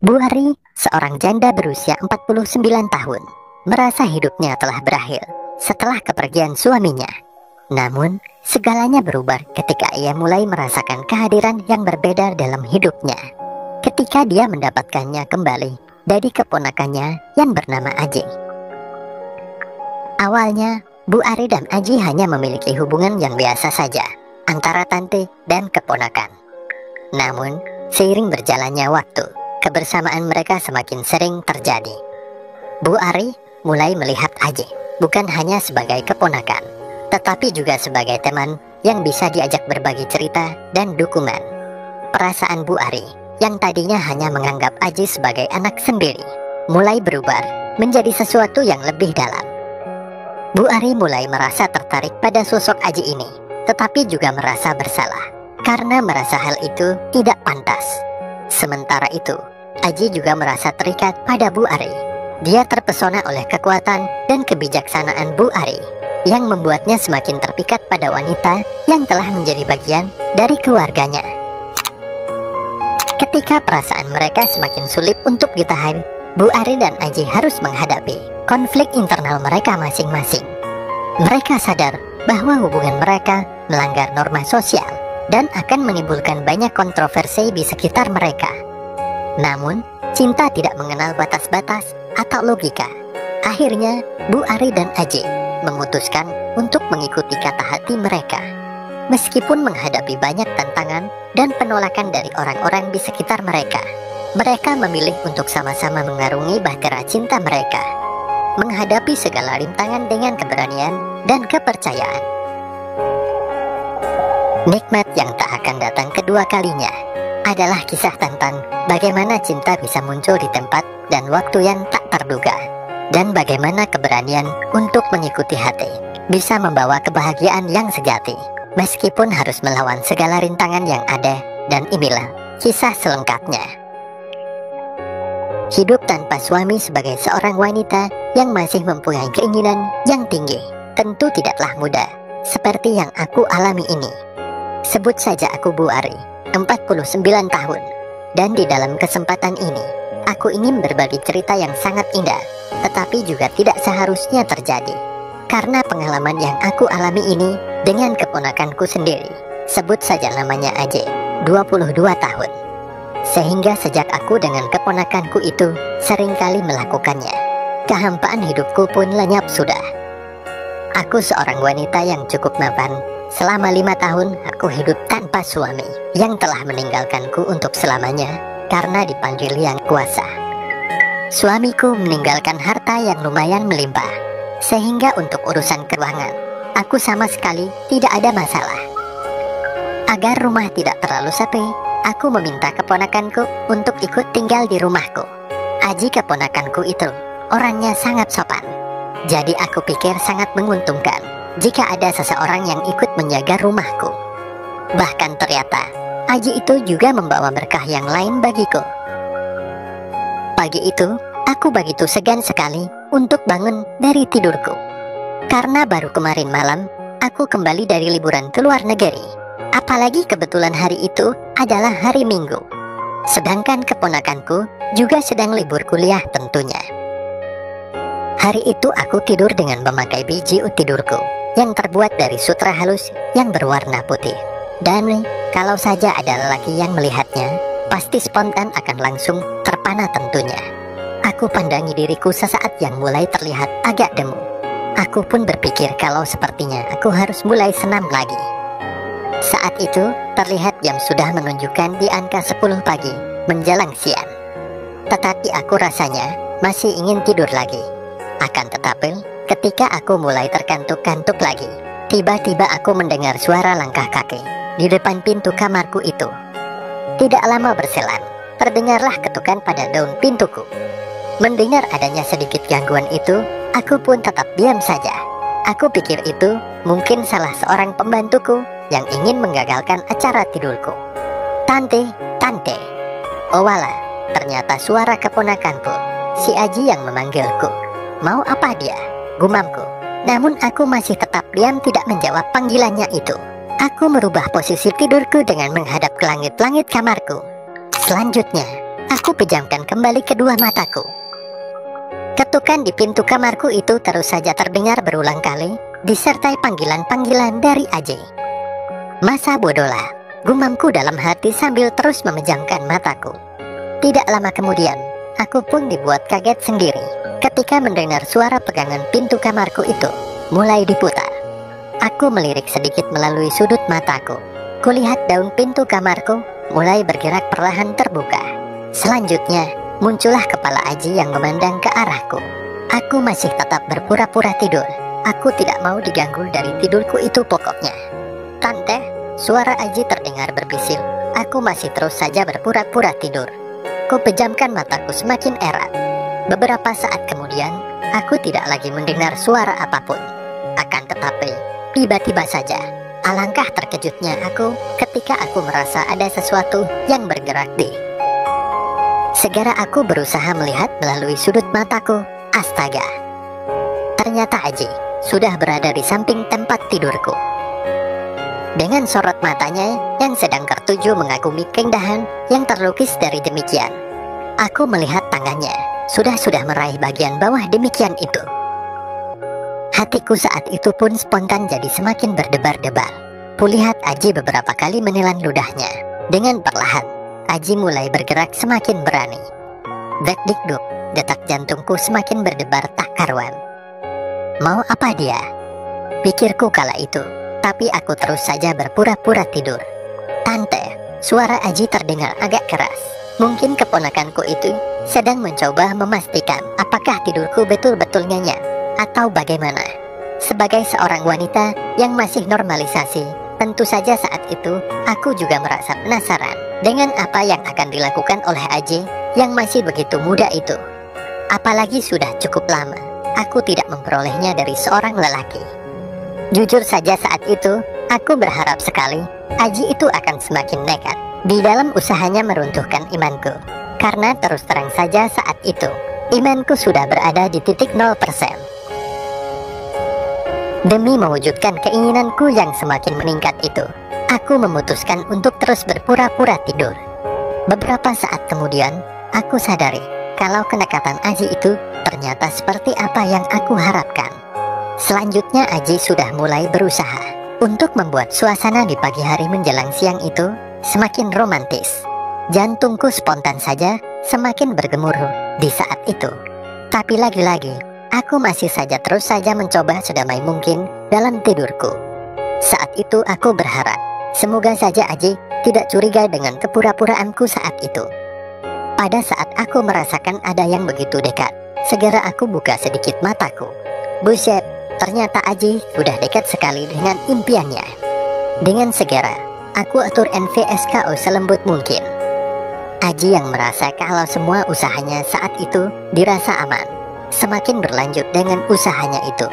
Bu Ari, seorang janda berusia 49 tahun, merasa hidupnya telah berakhir setelah kepergian suaminya. Namun, segalanya berubah ketika ia mulai merasakan kehadiran yang berbeda dalam hidupnya. Ketika dia mendapatkannya kembali dari keponakannya yang bernama Aji. Awalnya, Bu Ari dan Aji hanya memiliki hubungan yang biasa saja antara tante dan keponakan. Namun, seiring berjalannya waktu, kebersamaan mereka semakin sering terjadi. Bu Ari mulai melihat Aji bukan hanya sebagai keponakan, tetapi juga sebagai teman yang bisa diajak berbagi cerita dan dukungan. Perasaan Bu Ari yang tadinya hanya menganggap Aji sebagai anak sendiri, mulai berubah menjadi sesuatu yang lebih dalam. Bu Ari mulai merasa tertarik pada sosok Aji ini, tetapi juga merasa bersalah karena merasa hal itu tidak pantas. Sementara itu, Aji juga merasa terikat pada Bu Ari. Dia terpesona oleh kekuatan dan kebijaksanaan Bu Ari, yang membuatnya semakin terpikat pada wanita yang telah menjadi bagian dari keluarganya. Ketika perasaan mereka semakin sulit untuk ditahan, Bu Ari dan Aji harus menghadapi konflik internal mereka masing-masing. Mereka sadar bahwa hubungan mereka melanggar norma sosial dan akan menimbulkan banyak kontroversi di sekitar mereka. Namun, cinta tidak mengenal batas-batas atau logika. Akhirnya, Bu Ari dan Aji memutuskan untuk mengikuti kata hati mereka. Meskipun menghadapi banyak tantangan dan penolakan dari orang-orang di sekitar mereka, mereka memilih untuk sama-sama mengarungi bahtera cinta mereka, menghadapi segala rintangan dengan keberanian dan kepercayaan. Nikmat yang tak akan datang kedua kalinya adalah kisah tentang bagaimana cinta bisa muncul di tempat dan waktu yang tak terduga, dan bagaimana keberanian untuk mengikuti hati bisa membawa kebahagiaan yang sejati, meskipun harus melawan segala rintangan yang ada. Dan inilah kisah selengkapnya. Hidup tanpa suami sebagai seorang wanita yang masih mempunyai keinginan yang tinggi tentu tidaklah mudah, seperti yang aku alami ini. Sebut saja aku Bu Ari, 49 tahun, dan di dalam kesempatan ini, aku ingin berbagi cerita yang sangat indah, tetapi juga tidak seharusnya terjadi. Karena pengalaman yang aku alami ini dengan keponakanku sendiri, sebut saja namanya Aji, 22 tahun. Sehingga sejak aku dengan keponakanku itu seringkali melakukannya, kehampaan hidupku pun lenyap sudah. Aku seorang wanita yang cukup mapan. Selama 5 tahun aku hidup tanpa suami yang telah meninggalkanku untuk selamanya karena dipanggil Yang Kuasa. Suamiku meninggalkan harta yang lumayan melimpah, sehingga untuk urusan keuangan aku sama sekali tidak ada masalah. Agar rumah tidak terlalu sepi, aku meminta keponakanku untuk ikut tinggal di rumahku. Aji keponakanku itu orangnya sangat sopan, jadi aku pikir sangat menguntungkan jika ada seseorang yang ikut menjaga rumahku. Bahkan ternyata Aji itu juga membawa berkah yang lain bagiku. Pagi itu aku begitu segan sekali untuk bangun dari tidurku, karena baru kemarin malam aku kembali dari liburan ke luar negeri. Apalagi kebetulan hari itu adalah hari Minggu, sedangkan keponakanku juga sedang libur kuliah tentunya. Hari itu aku tidur dengan memakai biji tidurku yang terbuat dari sutra halus yang berwarna putih. Dan kalau saja ada lelaki yang melihatnya, pasti spontan akan langsung terpana tentunya. Aku pandangi diriku sesaat yang mulai terlihat agak demu. Aku pun berpikir kalau sepertinya aku harus mulai senam lagi. Saat itu terlihat jam sudah menunjukkan di angka 10 pagi menjelang siang. Tetapi aku rasanya masih ingin tidur lagi. Akan tetapi ketika aku mulai terkantuk-kantuk lagi, tiba-tiba aku mendengar suara langkah kaki di depan pintu kamarku itu. Tidak lama berselang, terdengarlah ketukan pada daun pintuku. Mendengar adanya sedikit gangguan itu, aku pun tetap diam saja. Aku pikir itu mungkin salah seorang pembantuku yang ingin menggagalkan acara tidurku. Tante, tante. Oh walah, ternyata suara keponakanku, si Aji yang memanggilku. Mau apa dia? Gumamku. Namun aku masih tetap diam tidak menjawab panggilannya itu. Aku merubah posisi tidurku dengan menghadap ke langit-langit kamarku. Selanjutnya, aku pejamkan kembali kedua mataku. Ketukan di pintu kamarku itu terus saja terdengar berulang kali, disertai panggilan-panggilan dari Aji. Masa bodohlah, gumamku dalam hati sambil terus memejamkan mataku. Tidak lama kemudian, aku pun dibuat kaget sendiri ketika mendengar suara pegangan pintu kamarku itu mulai diputar. Aku melirik sedikit melalui sudut mataku. Kulihat daun pintu kamarku mulai bergerak perlahan terbuka. Selanjutnya, muncullah kepala Aji yang memandang ke arahku. Aku masih tetap berpura-pura tidur. Aku tidak mau diganggu dari tidurku itu pokoknya. Tante, suara Aji terdengar berbisil. Aku masih terus saja berpura-pura tidur. Ku pejamkan mataku semakin erat. Beberapa saat kemudian, aku tidak lagi mendengar suara apapun. Akan tetapi, tiba-tiba saja, alangkah terkejutnya aku ketika aku merasa ada sesuatu yang bergerak di. Segera aku berusaha melihat melalui sudut mataku. Astaga, ternyata Aji sudah berada di samping tempat tidurku. Dengan sorot matanya yang sedang tertuju mengagumi keindahan yang terlukis dari demikian, aku melihat tangannya sudah meraih bagian bawah demikian itu. Hatiku saat itu pun spontan jadi semakin berdebar-debar. Kulihat Aji beberapa kali menelan ludahnya. Dengan perlahan, Aji mulai bergerak semakin berani. Dek-dikduk, detak jantungku semakin berdebar tak karuan. Mau apa dia? Pikirku kala itu, tapi aku terus saja berpura-pura tidur. Tante, suara Aji terdengar agak keras. Mungkin keponakanku itu sedang mencoba memastikan apakah tidurku betul-betul nyenyak atau bagaimana. Sebagai seorang wanita yang masih normalisasi, tentu saja saat itu aku juga merasa penasaran dengan apa yang akan dilakukan oleh Aji yang masih begitu muda itu. Apalagi sudah cukup lama aku tidak memperolehnya dari seorang lelaki. Jujur saja saat itu aku berharap sekali Aji itu akan semakin nekat di dalam usahanya meruntuhkan imanku. Karena terus terang saja saat itu imanku sudah berada di titik 0%. Demi mewujudkan keinginanku yang semakin meningkat itu, aku memutuskan untuk terus berpura-pura tidur. Beberapa saat kemudian, aku sadari kalau kenekatan Aji itu ternyata seperti apa yang aku harapkan. Selanjutnya Aji sudah mulai berusaha untuk membuat suasana di pagi hari menjelang siang itu semakin romantis. Jantungku spontan saja semakin bergemuruh di saat itu. Tapi lagi-lagi, aku masih saja terus saja mencoba sedamai mungkin dalam tidurku. Saat itu aku berharap, semoga saja Aji tidak curiga dengan kepura-puraanku saat itu. Pada saat aku merasakan ada yang begitu dekat, segera aku buka sedikit mataku. Buset, ternyata Aji sudah dekat sekali dengan impiannya. Dengan segera, aku atur NVSKO selembut mungkin. Aji yang merasa kalau semua usahanya saat itu dirasa aman, semakin berlanjut dengan usahanya itu.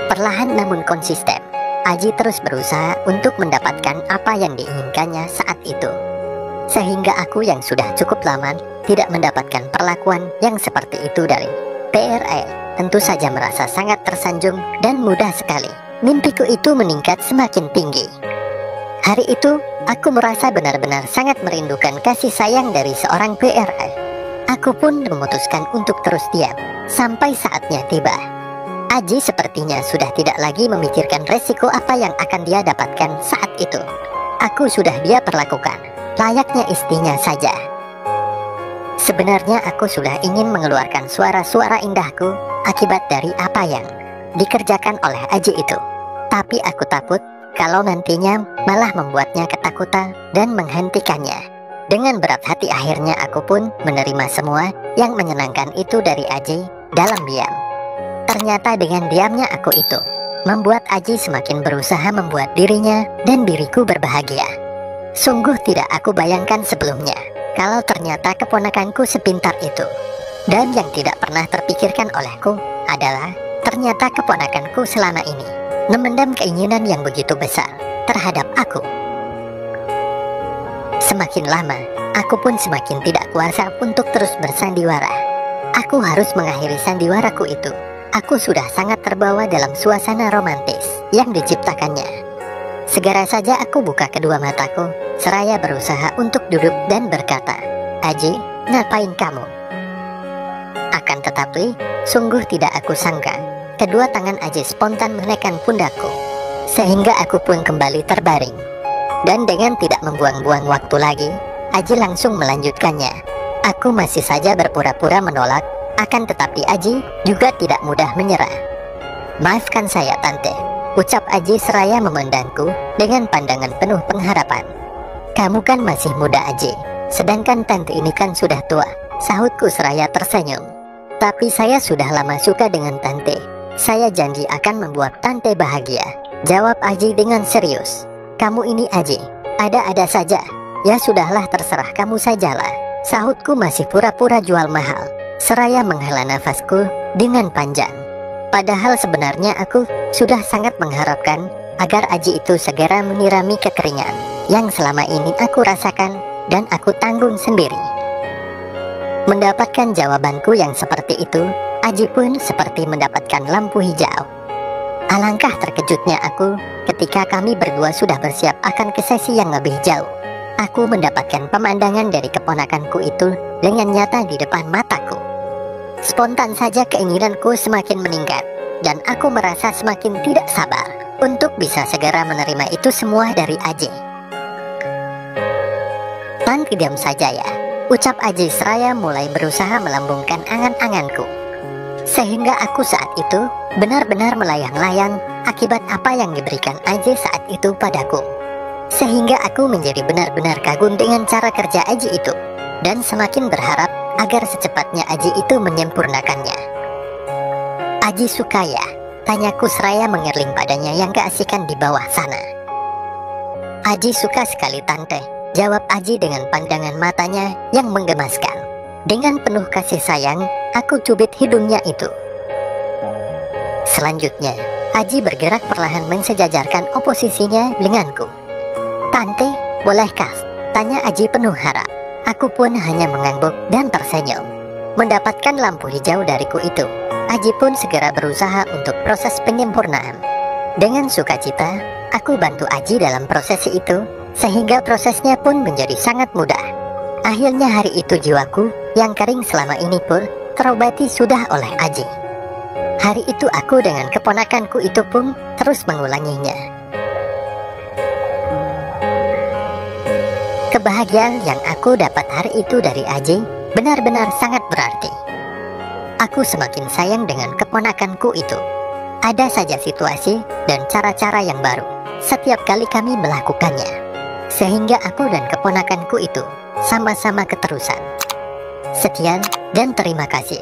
Perlahan namun konsisten, Aji terus berusaha untuk mendapatkan apa yang diinginkannya saat itu. Sehingga aku yang sudah cukup lama tidak mendapatkan perlakuan yang seperti itu dari PRL, tentu saja merasa sangat tersanjung dan mudah sekali. Mimpiku itu meningkat semakin tinggi. Hari itu, aku merasa benar-benar sangat merindukan kasih sayang dari seorang PRL. Aku pun memutuskan untuk terus diam sampai saatnya tiba. Aji sepertinya sudah tidak lagi memikirkan resiko apa yang akan dia dapatkan saat itu. Aku sudah dia perlakukan layaknya istrinya saja. Sebenarnya aku sudah ingin mengeluarkan suara-suara indahku akibat dari apa yang dikerjakan oleh Aji itu. Tapi aku takut kalau nantinya malah membuatnya ketakutan dan menghentikannya. Dengan berat hati akhirnya aku pun menerima semua yang menyenangkan itu dari Aji dalam diam. Ternyata dengan diamnya aku itu membuat Aji semakin berusaha membuat dirinya dan diriku berbahagia. Sungguh tidak aku bayangkan sebelumnya kalau ternyata keponakanku sepintar itu. Dan yang tidak pernah terpikirkan olehku adalah ternyata keponakanku selama ini memendam keinginan yang begitu besar terhadap aku. Semakin lama, aku pun semakin tidak kuasa untuk terus bersandiwara. Aku harus mengakhiri sandiwaraku itu. Aku sudah sangat terbawa dalam suasana romantis yang diciptakannya. Segera saja aku buka kedua mataku, seraya berusaha untuk duduk dan berkata, "Aji, ngapain kamu? Akan tetapi, sungguh tidak aku sangka, kedua tangan Aji spontan menekan pundakku, sehingga aku pun kembali terbaring. Dan dengan tidak membuang-buang waktu lagi, Aji langsung melanjutkannya. Aku masih saja berpura-pura menolak, akan tetapi Aji juga tidak mudah menyerah. "Maafkan saya, Tante," ucap Aji seraya memandangku dengan pandangan penuh pengharapan. "Kamu kan masih muda, Aji, sedangkan Tante ini kan sudah tua," sahutku seraya tersenyum. "Tapi saya sudah lama suka dengan Tante. Saya janji akan membuat Tante bahagia," jawab Aji dengan serius. "Kamu ini, Aji, ada-ada saja." "Ya sudahlah, terserah kamu sajalah," sahutku masih pura-pura jual mahal, seraya menghela nafasku dengan panjang. Padahal sebenarnya aku sudah sangat mengharapkan agar Aji itu segera menyirami kekeringan yang selama ini aku rasakan dan aku tanggung sendiri. Mendapatkan jawabanku yang seperti itu, Aji pun seperti mendapatkan lampu hijau. Alangkah terkejutnya aku ketika kami berdua sudah bersiap akan ke sesi yang lebih jauh. Aku mendapatkan pemandangan dari keponakanku itu dengan nyata di depan mataku. Spontan saja keinginanku semakin meningkat, dan aku merasa semakin tidak sabar untuk bisa segera menerima itu semua dari Aji. "Tanti, diam saja ya," ucap Aji seraya mulai berusaha melambungkan angan-anganku. Sehingga aku saat itu benar-benar melayang-layang akibat apa yang diberikan Aji saat itu padaku. Sehingga aku menjadi benar-benar kagum dengan cara kerja Aji itu, dan semakin berharap agar secepatnya Aji itu menyempurnakannya. "Aji suka ya?" tanyaku seraya mengerling padanya yang keasikan di bawah sana. "Aji suka sekali, Tante," jawab Aji dengan pandangan matanya yang menggemaskan. Dengan penuh kasih sayang, aku cubit hidungnya itu. Selanjutnya, Aji bergerak perlahan mensejajarkan oposisinya denganku. "Tante, bolehkah?" tanya Aji penuh harap. Aku pun hanya mengangguk dan tersenyum. Mendapatkan lampu hijau dariku itu, Aji pun segera berusaha untuk proses penyempurnaan. Dengan sukacita, aku bantu Aji dalam prosesi itu, sehingga prosesnya pun menjadi sangat mudah. Akhirnya hari itu jiwaku yang kering selama ini pun terobati sudah oleh Aji. Hari itu aku dengan keponakanku itu pun terus mengulanginya. Kebahagiaan yang aku dapat hari itu dari Aji benar-benar sangat berarti. Aku semakin sayang dengan keponakanku itu. Ada saja situasi dan cara-cara yang baru setiap kali kami melakukannya, sehingga aku dan keponakanku itu sama-sama keterusan. Sekian dan terima kasih.